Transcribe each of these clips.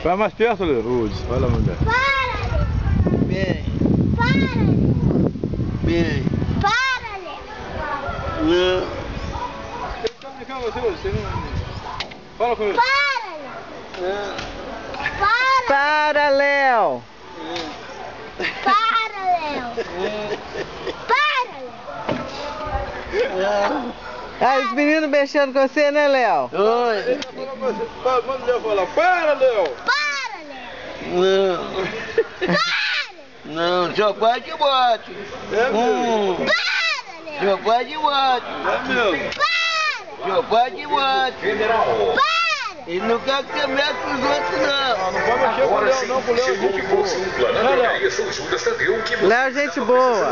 Vai mais perto, Rudes. Vai lá, mulher. Para, Léo. Bem. Para, Léo. Bem. Para, Léo. Não. Ele tá brincando com você não... Fala com ele. Para, Léo. Para. Para, Léo! Para, Léo. Para, Léo. Ah, os meninos mexendo com você, né, Léo? Oi. Ele tá falando com você. Manda o Léo falar. Para, Léo. Para, Léo. Não. Para. Não, seu pai de bote. É mesmo. Para, Léo. Seu pai de bote. É mesmo. Para. Seu pai de bote. Para. Ele não quer que você mexa com os outros, não. Não pode mexer com o Léo, não, com o Léo. Chegou que fosse um planando e São Judas Tadeu que você Léo, gente boa.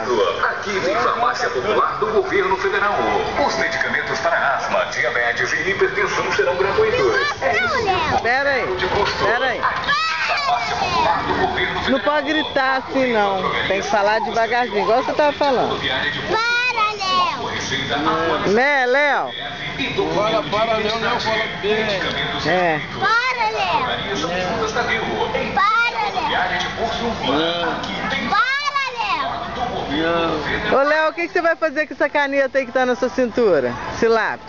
Aqui tem farmácia popular do governo federal. Os medicamentos para asma, diabetes e hipertensão serão gratuitos. Não, Léo. Pera aí, pera aí. Farmácia popular do governo federal. Não pode gritar assim, não. Tem que falar devagarzinho, igual você tava falando. Para, Léo. Né, Léo? Para, Léo, Léo fala bem. É. Para, Léo. Para, Léo. Para, Léo. Ô, Léo, o que você vai fazer com essa caneta aí que tá na sua cintura? Esse lápis.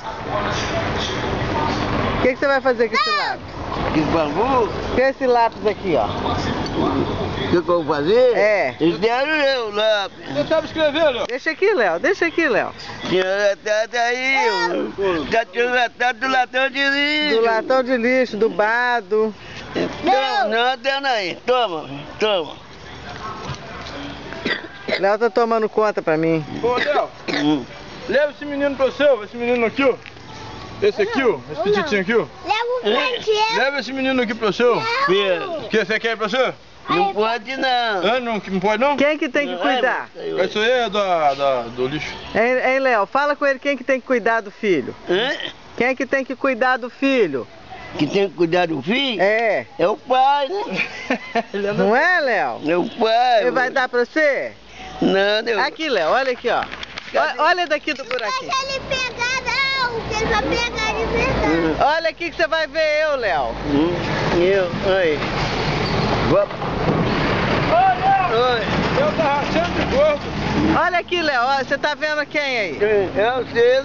O que você vai fazer com esse lápis? Que bambu? Com esse lápis aqui, ó. O que eu vou fazer? É. Eles deram eu lá. Você sabe escrever, Léo? Deixa aqui, Léo. Deixa aqui, Léo. Senhora, tá aí. Tá tirando do latão de lixo. Do latão de lixo, do bado. Não, dando aí. Toma, toma. Léo tá tomando conta pra mim. Ô, Léo, leva esse menino pro seu, esse menino aqui, ó. Esse aqui, ó. Esse petitinho aqui, ó. Leva o cantinho. Leva esse menino aqui pro seu. Filho, O que você quer pra você? não pode não. Ah, não pode não? Quem que tem que cuidar? Isso aí é do lixo. Hein, Léo? Fala com ele quem que tem que cuidar do filho. Hã? Quem que tem que cuidar do filho? Que tem que cuidar do filho? É. É o pai, né? Não é, Léo? É o pai. Ele vai dar pra você? Não, eu... Aqui, Léo, olha aqui, ó. Olha daqui do buraquinho. Deixa ele pegar, não. Que ele vai pegar de verdade. Olha aqui que você vai ver eu, Léo. Oi. Oi. Eu tá rachando de gordo. Olha aqui, Léo. Ó, você tá vendo quem aí? É o seu.